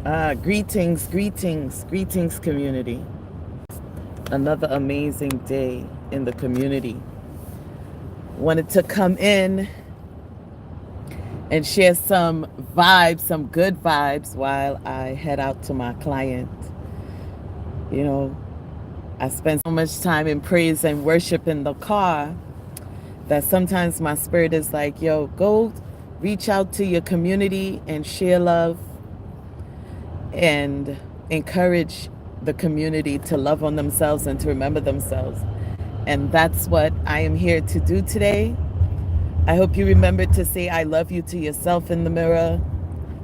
Greetings, community. Another amazing day in the community. Wanted to come in and share some vibes, some good vibes, while I head out to my client. You know, I spend so much time in praise and worship in the car that sometimes my spirit is like, yo, go reach out to your community and share love and encourage the community to love on themselves and to remember themselves. And that's what I am here to do today. I hope you remember to say I love you to yourself in the mirror.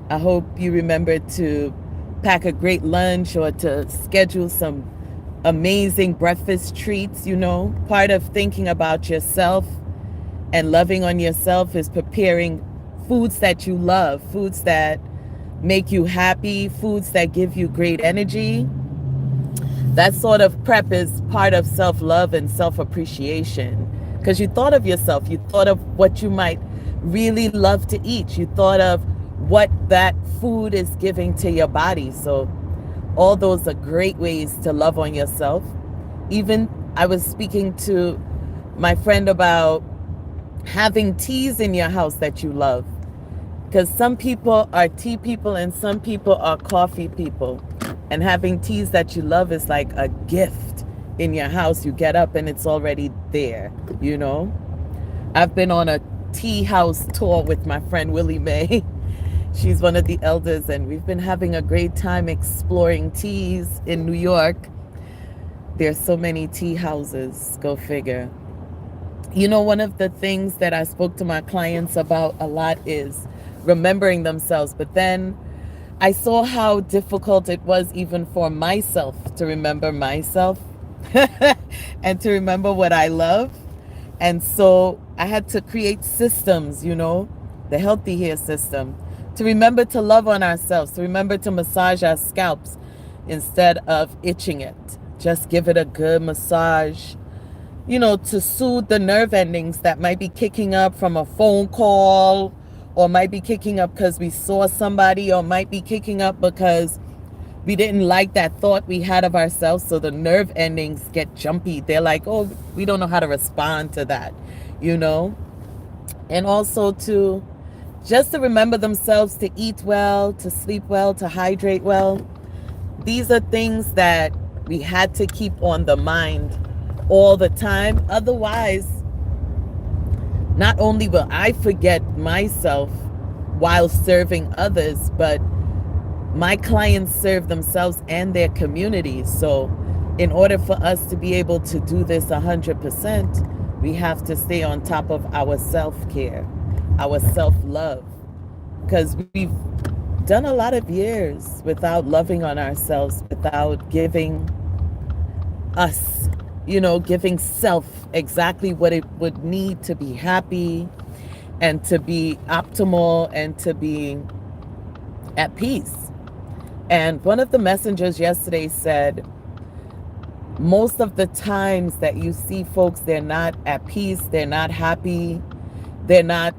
I hope you remember to pack a great lunch or to schedule some amazing breakfast treats. Part of thinking about yourself and loving on yourself is preparing foods that you love, foods that make you happy, foods that give you great energy. That sort of prep is part of self-love and self-appreciation, because you thought of yourself, you thought of what you might really love to eat, you thought of what that food is giving to your body. So all those are great ways to love on yourself. Even I was speaking to my friend about having teas in your house that you love, because some people are tea people and some people are coffee people. And having teas that you love is like a gift in your house. You get up and it's already there. I've been on a tea house tour with my friend Willie Mae. She's one of the elders, and we've been having a great time exploring teas in New York. There's so many tea houses, go figure. One of the things that I spoke to my clients about a lot is remembering themselves, but then I saw how difficult it was even for myself to remember myself and to remember what I love. And so I had to create systems, the healthy hair system, to remember to love on ourselves, to remember to massage our scalps instead of itching it. Just give it a good massage, to soothe the nerve endings that might be kicking up from a phone call, or might be kicking up because we saw somebody, or might be kicking up because we didn't like that thought we had of ourselves. So the nerve endings get jumpy. They're like, oh, we don't know how to respond to that, And also to just to remember themselves, to eat well, to sleep well, to hydrate well. These are things that we had to keep on the mind all the time. Otherwise, not only will I forget myself while serving others, but my clients serve themselves and their communities. So in order for us to be able to do this 100%, we have to stay on top of our self-care, our self-love, because we've done a lot of years without loving on ourselves, without giving us, giving self exactly what it would need to be happy and to be optimal and to be at peace. And one of the messengers yesterday said, most of the times that you see folks, they're not at peace, they're not happy, they're not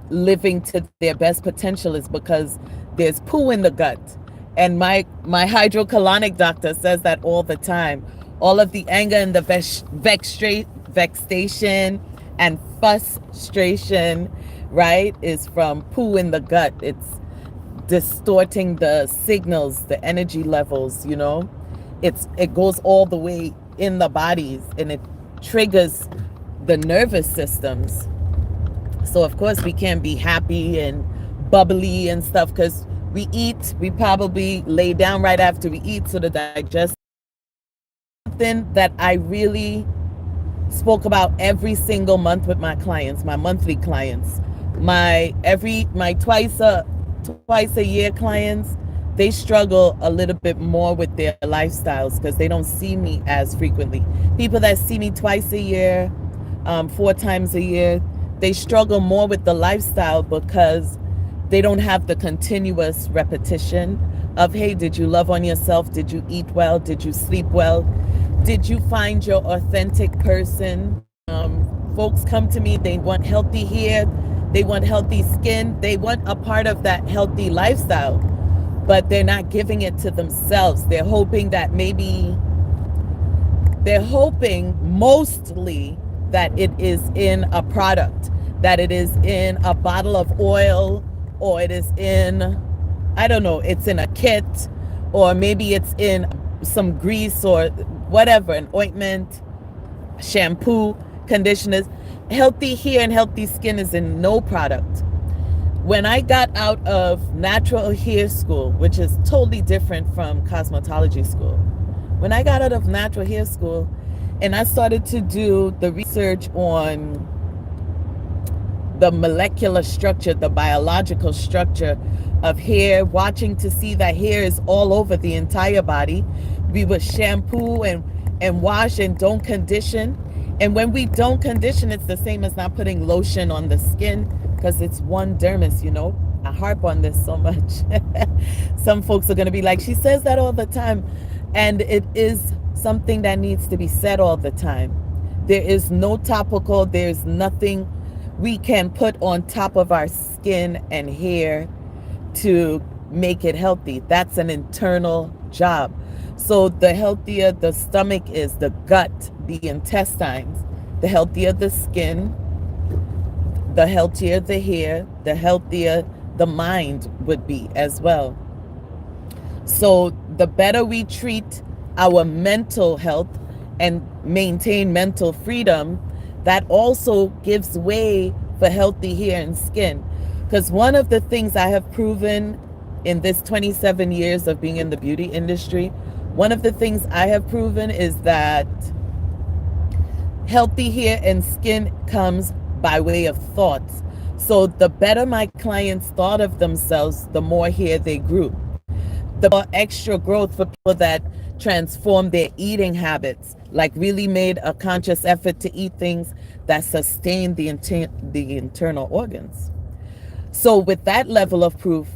living to their best potential, is because there's poo in the gut. And my hydrocolonic doctor says that all the time. All of the anger and the vexation and frustration, right, is from poo in the gut. It's distorting the signals, the energy levels, it goes all the way in the bodies, and it triggers the nervous systems. So of course we can't be happy and bubbly and stuff, because we probably lay down right after we eat, so the digestion. Something that I really spoke about every single month with my clients, my monthly clients, my twice a year clients. They struggle a little bit more with their lifestyles because they don't see me as frequently. People that see me twice a year, 4 times a year, they struggle more with the lifestyle because they don't have the continuous repetition of, hey, did you love on yourself? Did you eat well? Did you sleep well? Did you find your authentic person? Folks come to me, they want healthy hair, they want healthy skin, they want a part of that healthy lifestyle. but they're not giving it to themselves. They're hoping that maybe, they're hoping mostly that it is in a product, that it is in a bottle of oil, or it is in, I don't know, it's in a kit, or maybe it's in some grease or whatever, an ointment, shampoo, conditioners. Healthy hair and healthy skin is in no product. When I got out of natural hair school, which is totally different from cosmetology school, when I got out of natural hair school and I started to do the research on the molecular structure, the biological structure of hair, watching to see that hair is all over the entire body. We would shampoo and wash and don't condition. And when we don't condition, it's the same as not putting lotion on the skin, because it's one dermis, you know. I harp on this so much. Some folks are going to be like, she says that all the time. And it is something that needs to be said all the time. There is no topical, there's nothing we can put on top of our skin and hair to make it healthy. That's an internal job. So the healthier the stomach is, the gut, the intestines, the healthier the skin, the healthier the hair, the healthier the mind would be as well. So the better we treat our mental health and maintain mental freedom, that also gives way for healthy hair and skin. Because one of the things I have proven in this 27 years of being in the beauty industry, one of the things I have proven is that healthy hair and skin comes by way of thoughts. So the better my clients thought of themselves, the more hair they grew. The more extra growth for people that transformed their eating habits, like really made a conscious effort to eat things that sustain the internal organs. So with that level of proof,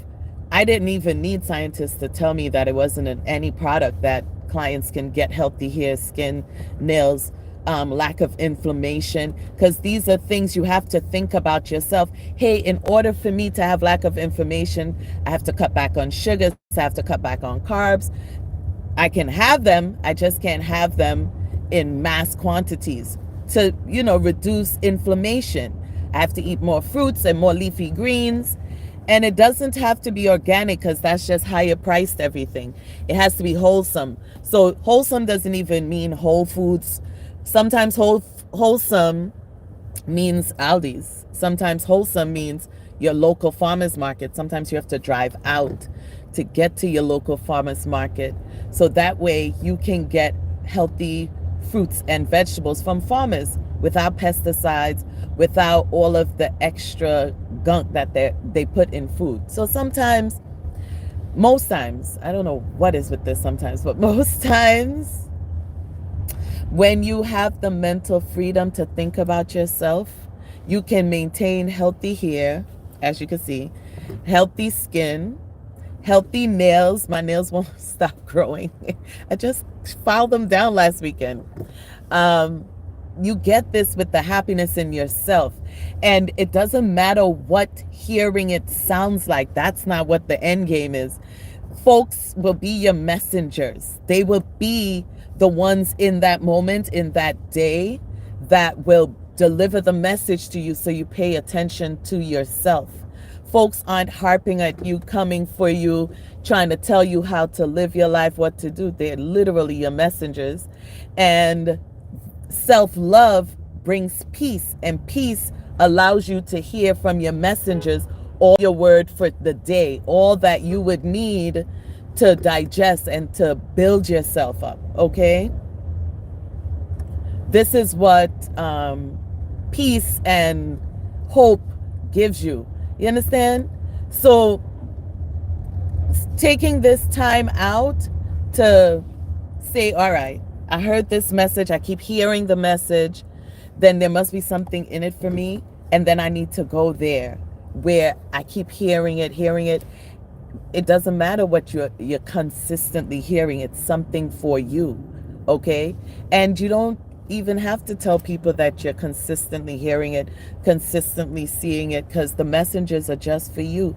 I didn't even need scientists to tell me that it wasn't in any product that clients can get healthy hair, skin, nails, lack of inflammation, because these are things you have to think about yourself. Hey, in order for me to have lack of inflammation, I have to cut back on sugars, I have to cut back on carbs. I can have them, I just can't have them in mass quantities to, you know, reduce inflammation. I have to eat more fruits and more leafy greens. And it doesn't have to be organic, because that's just higher priced everything. It has to be wholesome. So wholesome doesn't even mean Whole Foods. Sometimes wholesome means Aldi's. Sometimes wholesome means your local farmers market. Sometimes you have to drive out to get to your local farmers market. So that way you can get healthy fruits and vegetables from farmers without pesticides, without all of the extra gunk that they put in food. So sometimes, most times, I don't know what is with this sometimes, but most times when you have the mental freedom to think about yourself, you can maintain healthy hair, as you can see, healthy skin, healthy nails. My nails won't stop growing. I just filed them down last weekend. You get this with the happiness in yourself. And it doesn't matter what hearing it sounds like. That's not what the end game is. Folks will be your messengers. They will be the ones in that moment, in that day, that will deliver the message to you, so you pay attention to yourself. Folks aren't harping at you, coming for you, trying to tell you how to live your life, what to do. They're literally your messengers. And self-love brings peace, and peace allows you to hear from your messengers all your word for the day, all that you would need to digest and to build yourself up, okay? This is what peace and hope gives you. You understand? So taking this time out to say, all right, I heard this message, I keep hearing the message, then there must be something in it for me, and then I need to go there where I keep hearing it. It doesn't matter what you're consistently hearing, it's something for you, okay? And you don't even have to tell people that you're consistently hearing it, consistently seeing it, because the messages are just for you.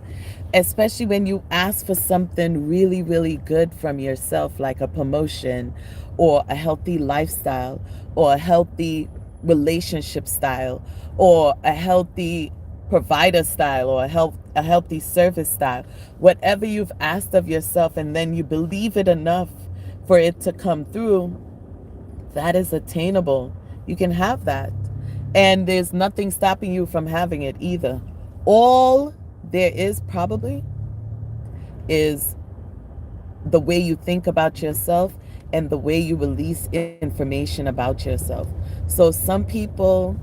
Especially when you ask for something really, really good from yourself, like a promotion or a healthy lifestyle or a healthy relationship style or a healthy provider style or a healthy service style. Whatever you've asked of yourself and then you believe it enough for it to come through, that is attainable. You can have that. And there's nothing stopping you from having it either. All there is probably is the way you think about yourself and the way you release information about yourself. So some people,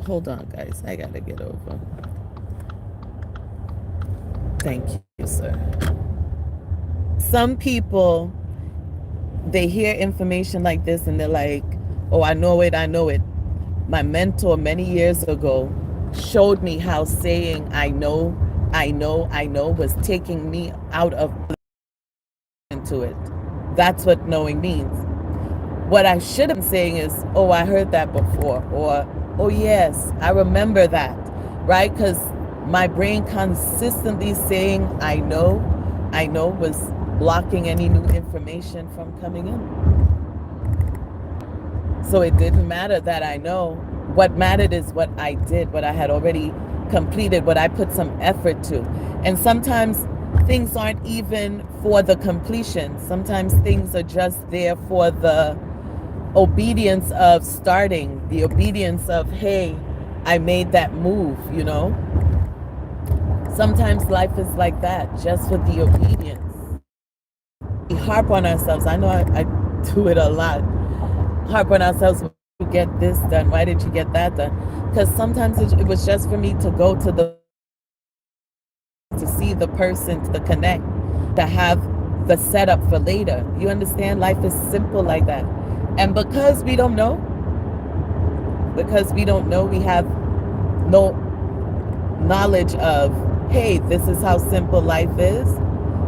hold on guys, I gotta get over. Thank you, sir. Some people, they hear information like this and they're like, oh, I know it. My mentor many years ago showed me how saying I know was taking me out of into it. That's what knowing means. What I should have been saying is, oh, I heard that before, or oh yes, I remember that, right? Because my brain consistently saying I know was blocking any new information from coming in. So it didn't matter that I know. What mattered is what I did, what I had already completed, what I put some effort to. And sometimes things aren't even for the completion. Sometimes things are just there for the obedience of starting, the obedience of, hey, I made that move, you know? Sometimes life is like that, just for the obedience. We harp on ourselves. I know I do it a lot. Harp on ourselves, you get this done. Why didn't you get that done? Because sometimes it was just for me to go to see the person, to connect, to have the setup for later. You understand? Life is simple like that. And because we don't know, we have no knowledge of, hey, this is how simple life is.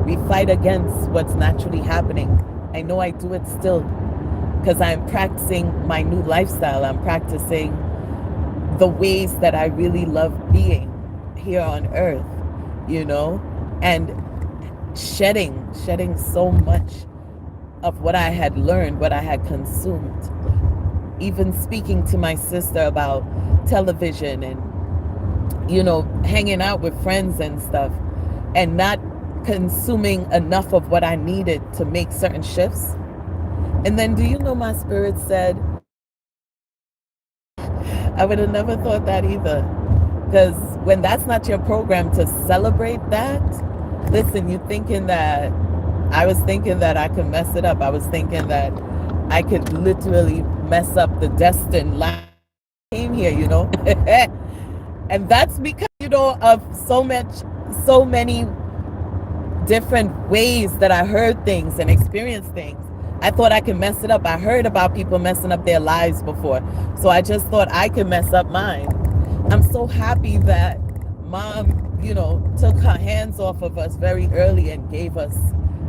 We fight against what's naturally happening. I know I do it still because I'm practicing my new lifestyle. I'm practicing the ways that I really love being here on earth, you know, and shedding so much of what I had learned, what I had consumed. Even speaking to my sister about television and, you know, hanging out with friends and stuff and not consuming enough of what I needed to make certain shifts. And then, do you know, my spirit said, I would have never thought that either. Because when that's not your program to celebrate that, listen, you're thinking that, I was thinking that I could mess it up. I was thinking that I could literally mess up the destined life came here, you know? And that's because, you know, of so many different ways that I heard things and experienced things. I thought I could mess it up. I heard about people messing up their lives before. So I just thought I could mess up mine. I'm so happy that Mom, you know, took her hands off of us very early and gave us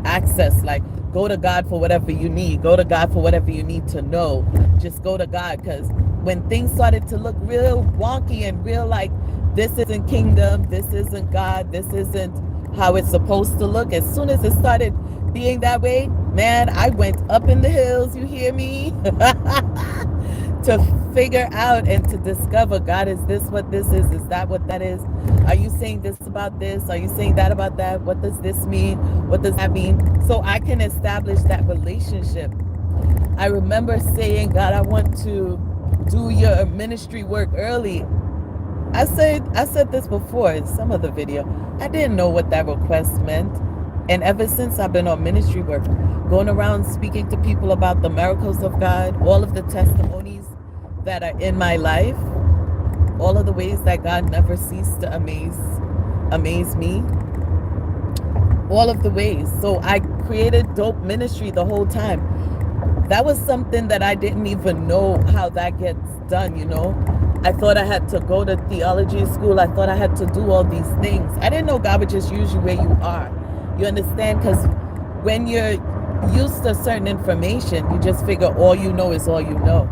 access. Like, go to God for whatever you need. Go to God for whatever you need to know. Just go to God. Because when things started to look real wonky and real like, this isn't kingdom, this isn't God, this isn't how it's supposed to look, as soon as it started being that way, man, I went up in the hills, you hear me? To figure out and to discover, God, is this what this is? Is that what that is? Are you saying this about this? Are you saying that about that? What does this mean? What does that mean? So I can establish that relationship. I remember saying, God, I want to do your ministry work early. I said this before in some other video. I didn't know what that request meant. And ever since I've been on ministry work, going around speaking to people about the miracles of God, all of the testimonies that are in my life, all of the ways that God never ceased to amaze me, all of the ways. So I created Dope Ministry the whole time. That was something that I didn't even know how that gets done, you know. I thought I had to go to theology school. I thought I had to do all these things. I didn't know God would just use you where you are. You understand? Because when you're used to certain information, you just figure all you know is all you know.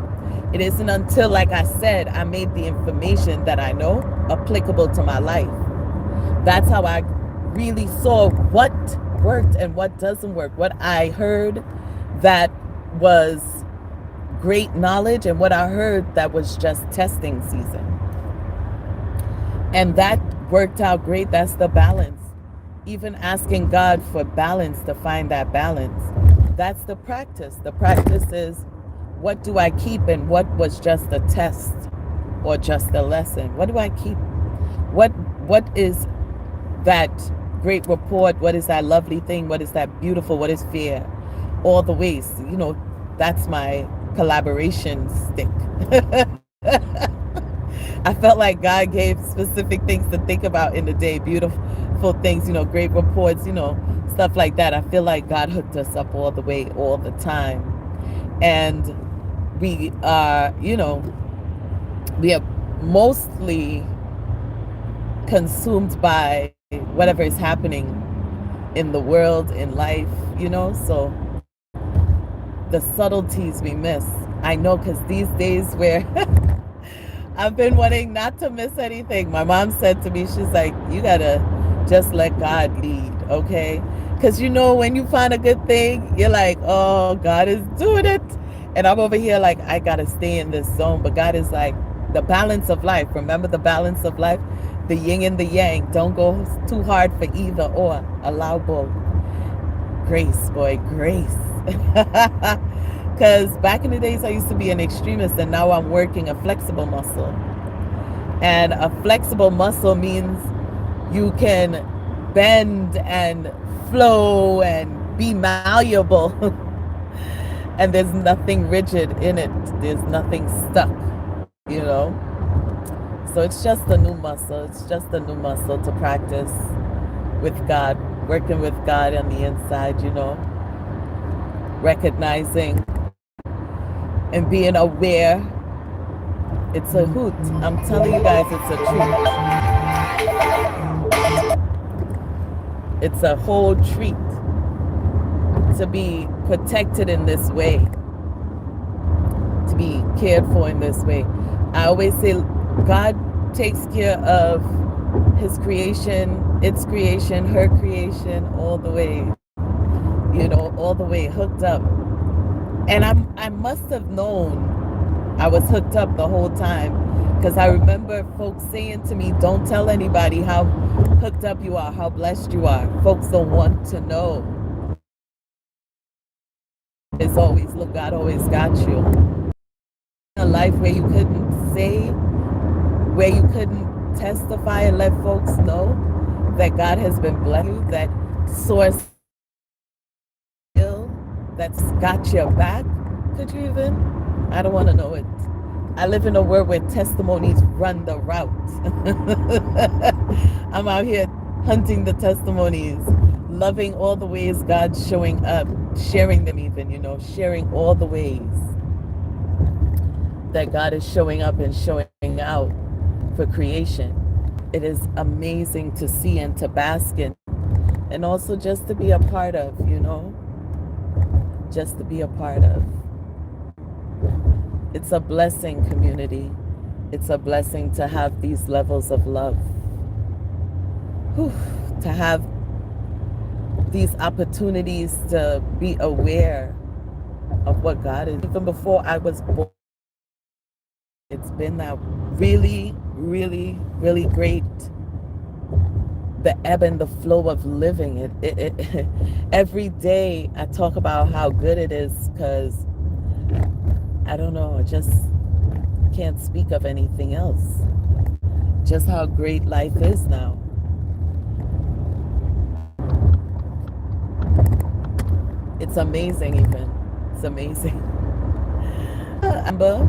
It isn't until, like I said, I made the information that I know applicable to my life. That's how I really saw what worked and what doesn't work. What I heard that was great knowledge and what I heard that was just testing season. And that worked out great. That's the balance. Even asking God for balance, to find that balance. That's the practice. The practice is, what do I keep and what was just a test or just a lesson? What do I keep? What is that great report? What is that lovely thing? What is that beautiful? What is fear? All the ways, that's my collaboration stick. I felt like God gave specific things to think about in the day, beautiful things, great reports, stuff like that. I feel like God hooked us up all the way, all the time. And we are, we are mostly consumed by whatever is happening in the world, in life, so the subtleties we miss. I know, because these days where I've been wanting not to miss anything. My mom said to me, she's like, you gotta just let God lead, okay? Because when you find a good thing, you're like, oh, God is doing it. And I'm over here like, I gotta stay in this zone. But God is like, the balance of life. Remember the balance of life? The yin and the yang. Don't go too hard for either or. Allow both. Grace, boy, grace. Because back in the days, I used to be an extremist, and now I'm working a flexible muscle. And a flexible muscle means you can bend and flow and be malleable. And there's nothing rigid in it. There's nothing stuck, So it's just a new muscle. It's just a new muscle to practice with God, working with God on the inside, recognizing and being aware. It's a hoot. I'm telling you guys, it's a treat. It's a whole treat to be protected in this way, to be cared for in this way. I always say God takes care of his creation, its creation, her creation, all the way, all the way hooked up. And I must have known I was hooked up the whole time, because I remember folks saying to me, don't tell anybody how hooked up you are, how blessed you are. Folks don't want to know. It's always, look, God always got you. A life where you couldn't say, where you couldn't testify and let folks know that God has been blessing you, that source that's got your back. Could you even? I don't want to know it. I live in a world where testimonies run the route. I'm out here hunting the testimonies, loving all the ways God's showing up, sharing them even, sharing all the ways that God is showing up and showing out for creation. It is amazing to see and to bask in, and also just to be a part of, just to be a part of. It's a blessing, community. It's a blessing to have these levels of love. Whew, to have these opportunities to be aware of what God is. Even before I was born, it's been that really, really, really great. The ebb and the flow of living. It every day I talk about how good it is, because I don't know, I just can't speak of anything else. Just how great life is now. It's amazing even. It's amazing. Amber,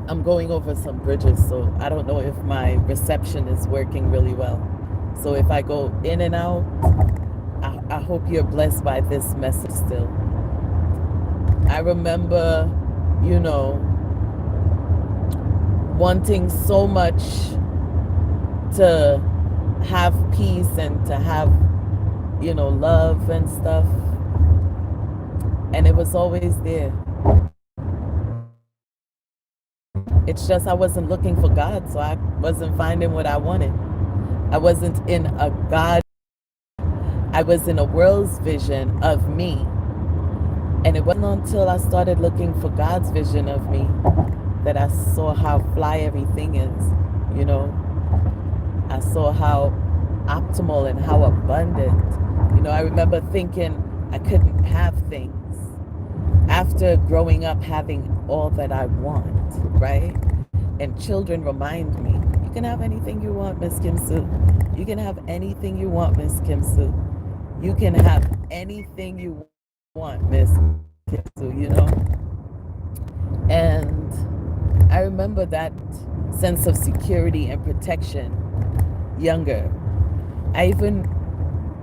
I'm going over some bridges, so I don't know if my reception is working really well. So if I go in and out, I hope you're blessed by this message still. I remember, wanting so much to have peace and to have, love and stuff. And it was always there. It's just I wasn't looking for God, so I wasn't finding what I wanted. I wasn't in a God, I was in a world's vision of me. And it wasn't until I started looking for God's vision of me that I saw how fly everything is, you know. I saw how optimal and how abundant. I remember thinking I couldn't have things after growing up having all that I want, right? And children remind me, you can have anything you want, Miss Kim Sue. You can have anything you want, Miss Kim Sue. You can have anything you want, Miss Kim Sue. And I remember that sense of security and protection younger. I even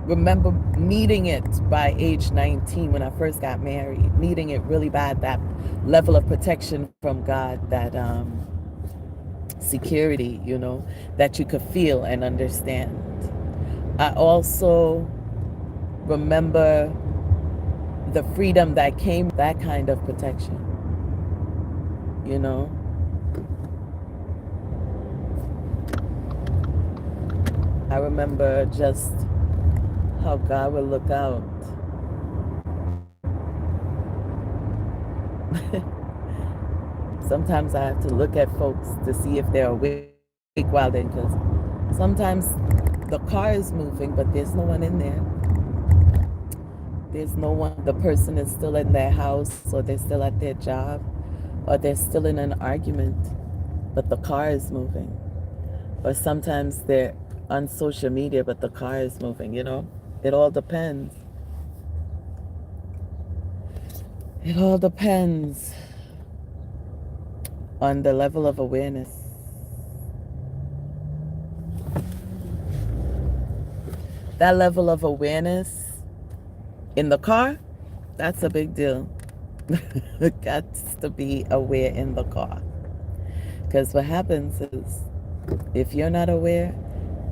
remember needing it by age 19 when I first got married, needing it really bad, that level of protection from God, that security, that you could feel and understand. I also remember the freedom that came with that kind of protection, you know. I remember just how God would look out. Sometimes I have to look at folks to see if they're awake while they're, because sometimes the car is moving, but there's no one in there. There's no one. The person is still in their house, or they're still at their job, or they're still in an argument, but the car is moving. Or sometimes they're on social media, but the car is moving, It all depends. It all depends on the level of awareness. That level of awareness in the car, that's a big deal. Got to be aware in the car. Because what happens is, if you're not aware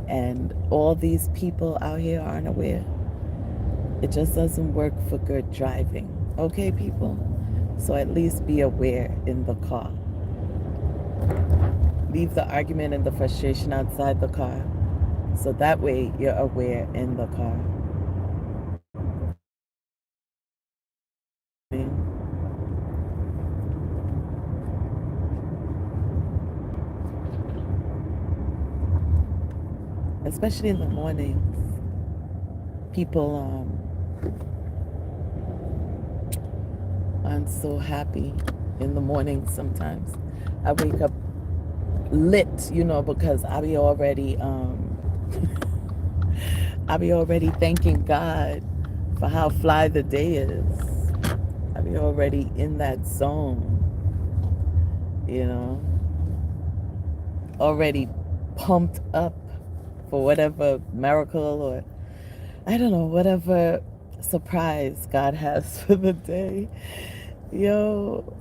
and all these people out here aren't aware, it just doesn't work for good driving. Okay, people? So at least be aware in the car. Leave the argument and the frustration outside the car. So that way you're aware in the car. Especially in the mornings, people aren't so happy in the morning sometimes. I wake up lit, because I'll be already thanking God for how fly the day is. I'll be already in that zone, already pumped up for whatever miracle, or I don't know, whatever surprise God has for the day. Yo.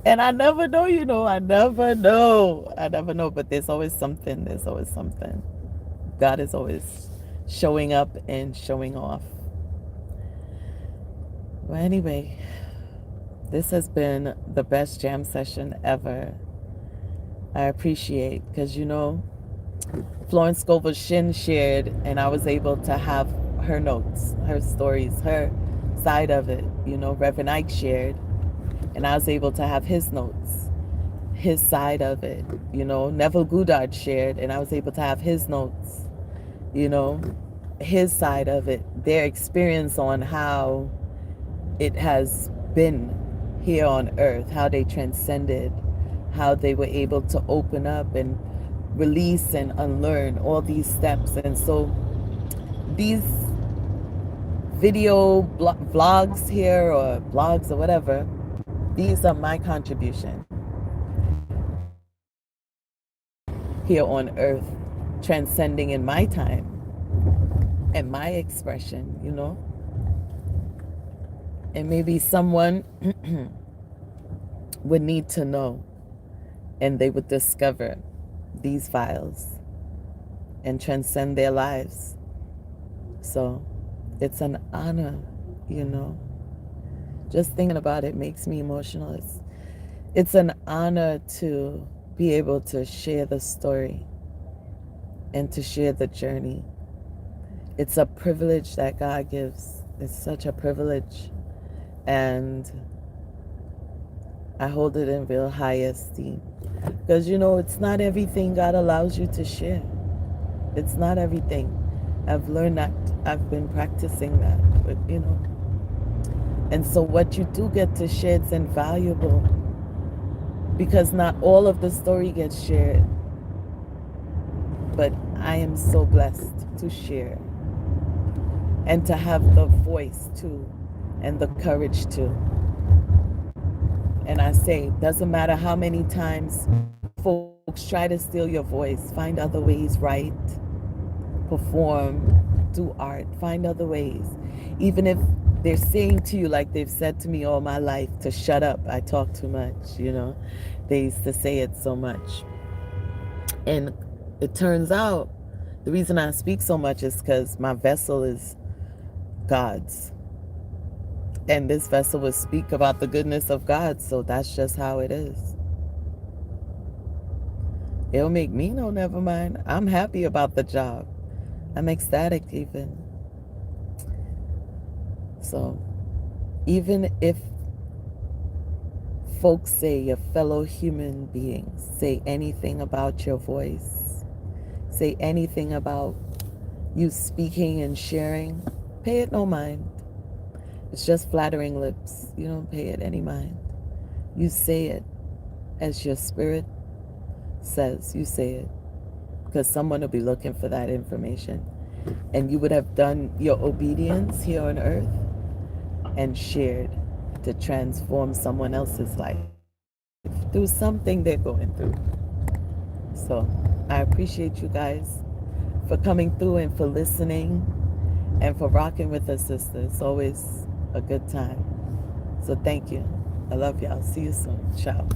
And I never know, I never know, but there's always something. God is always showing up and showing off. Well, anyway, this has been the best jam session ever. I appreciate, because Florence Scovel Shinn shared, and I was able to have her notes, her stories, her side of it. Reverend Ike shared, and I was able to have his notes, his side of it. Neville Goddard shared, and I was able to have his notes, his side of it, their experience on how it has been here on earth, how they transcended, how they were able to open up and release and unlearn all these steps. And so these video vlogs here, or blogs or whatever, these are my contribution here on earth, transcending in my time and my expression, and maybe someone would need to know, and they would discover these files and transcend their lives. So it's an honor, you know. Just thinking about it makes me emotional. It's an honor to be able to share the story and to share the journey. It's a privilege that God gives. It's such a privilege. And I hold it in real high esteem. Because, you know, it's not everything God allows you to share. It's not everything. I've learned that. I've been practicing that. But, you know. And so what you do get to share is invaluable. Because not all of the story gets shared. But I am so blessed to share. And to have the voice too. And the courage to. And I say, doesn't matter how many times folks try to steal your voice, find other ways, write, perform, do art, find other ways. Even if they're saying to you, like they've said to me all my life, to shut up, I talk too much, you know. They used to say it so much. And it turns out the reason I speak so much is because my vessel is God's. And this vessel will speak about the goodness of God, so that's just how it is. It'll make me know, never mind. I'm happy about the job. I'm ecstatic even. So, even if folks say, your fellow human beings, say anything about your voice, say anything about you speaking and sharing, pay it no mind. It's just flattering lips. You don't pay it any mind. You say it as your spirit says. You say it because someone will be looking for that information. And you would have done your obedience here on earth and shared to transform someone else's life through something they're going through. So I appreciate you guys for coming through and for listening and for rocking with us, sister. It's always a good time. So thank you. I love y'all. See you soon. Ciao.